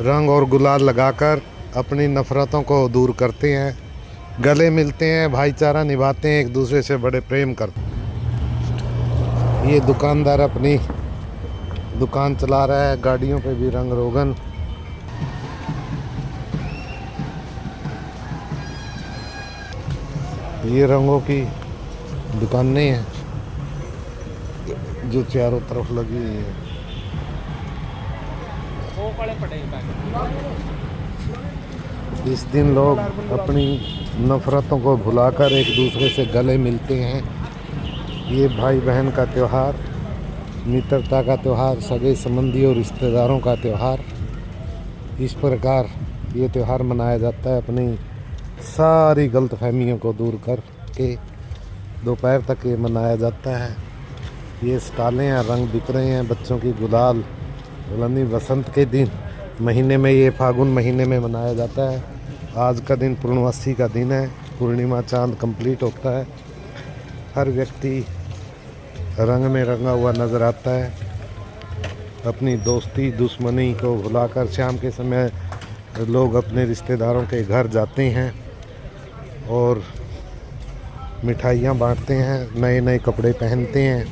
रंग और गुलाल लगाकर अपनी नफ़रतों को दूर करते हैं, गले मिलते हैं, भाईचारा निभाते हैं, एक दूसरे से बड़े प्रेम करते हैं। ये दुकानदार अपनी दुकान चला रहा है, गाड़ियों पे भी रंग रोगन। ये रंगों की दुकानें हैं जो चारों तरफ लगी हुई है। इस दिन लोग अपनी नफ़रतों को भुलाकर एक दूसरे से गले मिलते हैं। ये भाई बहन का त्यौहार, मित्रता का त्यौहार, सगे संबंधियों रिश्तेदारों का त्यौहार, इस प्रकार ये त्यौहार मनाया जाता है। अपनी सारी गलतफहमियों को दूर करके दोपहर तक ये मनाया जाता है। ये स्टालें हैं, रंग बिक रहे हैं, बच्चों की गुलाल बुलंदी बसंत के दिन महीने में, ये फागुन महीने में मनाया जाता है। आज का दिन पूर्णमासी का दिन है, पूर्णिमा चांद कंप्लीट होता है। हर व्यक्ति रंग में रंगा हुआ नज़र आता है। अपनी दोस्ती दुश्मनी को भुलाकर शाम के समय लोग अपने रिश्तेदारों के घर जाते हैं और मिठाइयाँ बांटते हैं, नए नए कपड़े पहनते हैं।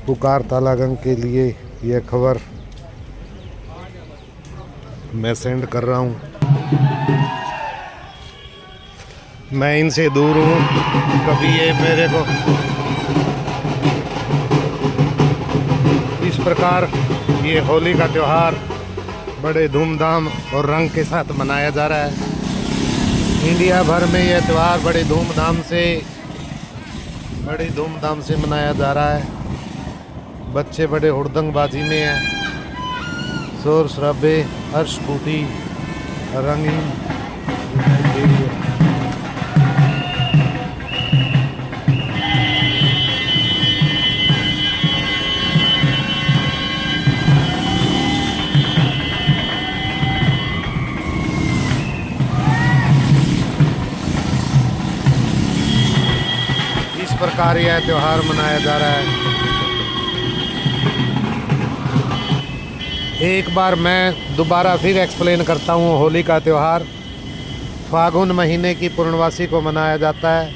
पुकार तालागंज के लिए यह खबर मैं सेंड कर रहा हूँ। मैं इनसे दूर हूँ, कभी ये मेरे को इस प्रकार ये होली का त्यौहार बड़े धूमधाम और रंग के साथ मनाया जा रहा है। इंडिया भर में यह त्यौहार बड़े धूमधाम से मनाया जा रहा है। बच्चे बड़े हुड़दंगबाजी में हैं, शोर शराबे, हर्ष फूटी, रंगीन। इस प्रकार यह त्यौहार मनाया जा रहा है। एक बार मैं दोबारा फिर एक्सप्लेन करता हूँ। होली का त्यौहार फागुन महीने की पूर्णवासी को मनाया जाता है।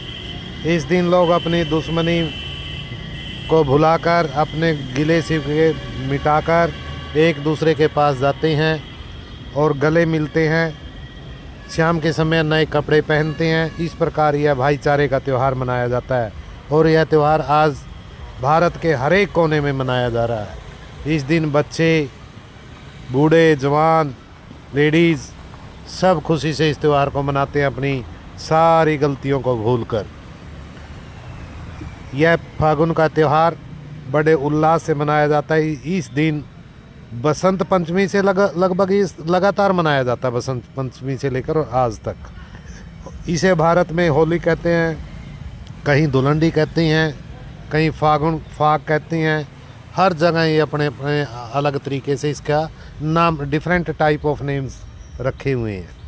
इस दिन लोग अपनी दुश्मनी को भुलाकर, अपने गिले शिकवे मिटाकर एक दूसरे के पास जाते हैं और गले मिलते हैं। शाम के समय नए कपड़े पहनते हैं। इस प्रकार यह भाईचारे का त्यौहार मनाया जाता है और यह त्यौहार आज भारत के हर एक कोने में मनाया जा रहा है। इस दिन बच्चे, बूढ़े, जवान, लेडीज़ सब खुशी से इस त्यौहार को मनाते हैं, अपनी सारी गलतियों को भूलकर। यह फागुन का त्यौहार बड़े उल्लास से मनाया जाता है। इस दिन बसंत पंचमी से लगभग लगातार मनाया जाता है, बसंत पंचमी से लेकर और आज तक। इसे भारत में होली कहते हैं, कहीं धुलंडी कहते हैं, कहीं फाग कहते हैं। हर जगह ये अपने अपने अलग तरीके से इसका नाम, डिफरेंट टाइप ऑफ नेम्स रखे हुए हैं।